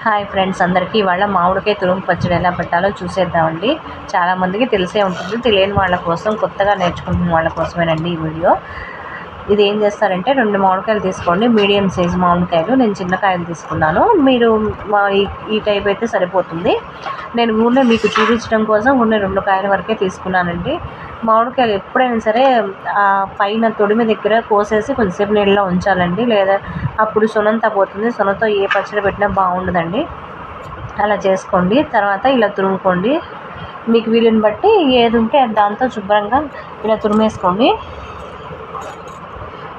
Hi friends, అందరికీ ఇవాళ మామిడికాయ తురుము పచ్చడి ఎలా పెట్టాలో చూసేద్దామండి. చాలామందికి తెలిసే ఉంటుంది, తెలియని వాళ్ళ కోసం, కొత్తగా నేర్చుకుంటున్న వాళ్ళ కోసమేనండి ఈ వీడియో. ఇది ఏం చేస్తారంటే 2 మామిడికాయలు తీసుకోండి, మీడియం సైజు మామిడికాయలు. నేను చిన్న కాయలు తీసుకున్నాను, మీరు ఈ టైప్ అయితే సరిపోతుంది. నేను ఊరినే మీకు చూపించడం కోసం ఊరినే 2 కాయల వరకే తీసుకున్నానండి. మామిడికాయలు ఎప్పుడైనా సరే పైన తొడిమి దగ్గర కోసేసి కొంచెంసేపు నీళ్ళలో ఉంచాలండి, లేదా అప్పుడు సొనంతా పోతుంది. సొనతో ఏ పచ్చడి పెట్టినా బాగుండదండి. అలా చేసుకోండి. తర్వాత ఇలా తురుముకోండి, మీకు వీలుని బట్టి ఏది ఉంటే దాంతో శుభ్రంగా ఇలా తురిమేసుకోండి.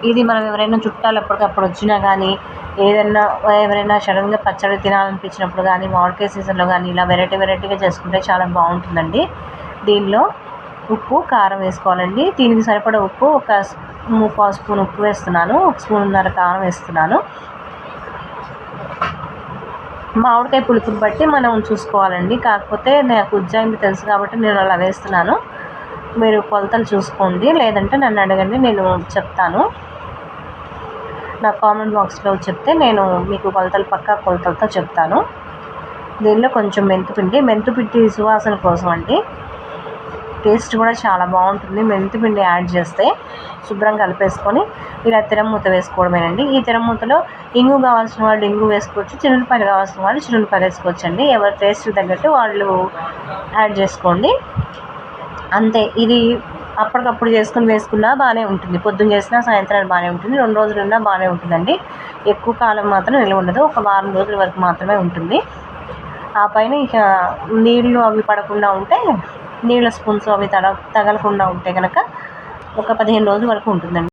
ఇది మనం ఎవరైనా చుట్టాలు ఎప్పటికప్పుడు వచ్చినా కానీ, ఏదైనా ఎవరైనా సడన్గా పచ్చడి తినాలనిపించినప్పుడు కానీ, మామిడికాయ సీజన్లో కానీ ఇలా వెరైటీగా చేసుకుంటే చాలా బాగుంటుందండి. దీనిలో ఉప్పు, కారం వేసుకోవాలండి. దీనికి సరిపడా ఉప్పు, ఒక 1/4 స్పూన్ ఉప్పు వేస్తున్నాను, 1 స్పూన్నర కారం వేస్తున్నాను. మామిడికాయ పులుపుని బట్టి మనం చూసుకోవాలండి. కాకపోతే నాకు ఉజ్జాయింపు తెలుసు కాబట్టి నేను అలా వేస్తున్నాను. మీరు కొలతలు చూసుకోండి, లేదంటే నన్ను అడగండి, నేను చెప్తాను. నా కామెంట్ బాక్స్లో చెప్తే నేను మీకు పక్కా కొలతలతో చెప్తాను. దీనిలో కొంచెం మెంతిపిండి సువాసన కోసం అండి. టేస్ట్ కూడా చాలా బాగుంటుంది మెంతిపిండి యాడ్ చేస్తే. శుభ్రంగా కలిపేసుకొని ఇలా తిరమూత వేసుకోవడమేనండి. ఈ తిరమూతలో ఇంగు కావాల్సిన వాళ్ళు ఇంగు వేసుకోవచ్చు, చిన్నులపాయలు కావాల్సిన వాళ్ళు చిన్నులపాయలు వేసుకోవచ్చండి. ఎవరి టేస్ట్ తగ్గట్టు వాళ్ళు యాడ్ చేసుకోండి, అంతే. ఇది అప్పటికప్పుడు వేసుకున్నా బాగానే ఉంటుంది. పొద్దున్న చేసినా సాయంత్రానికి బాగానే ఉంటుంది, 2 రోజులున్నా బాగానే ఉంటుందండి. ఎక్కువ కాలం మాత్రం నిల్వ ఉండదు, ఒక వారం రోజుల వరకు మాత్రమే ఉంటుంది. ఆ పైన ఇక నీళ్ళు అవి పడకుండా ఉంటే, నీళ్ళ స్పూన్స్ అవి తగలకుండా ఉంటే కనుక ఒక 15 రోజుల వరకు ఉంటుందండి.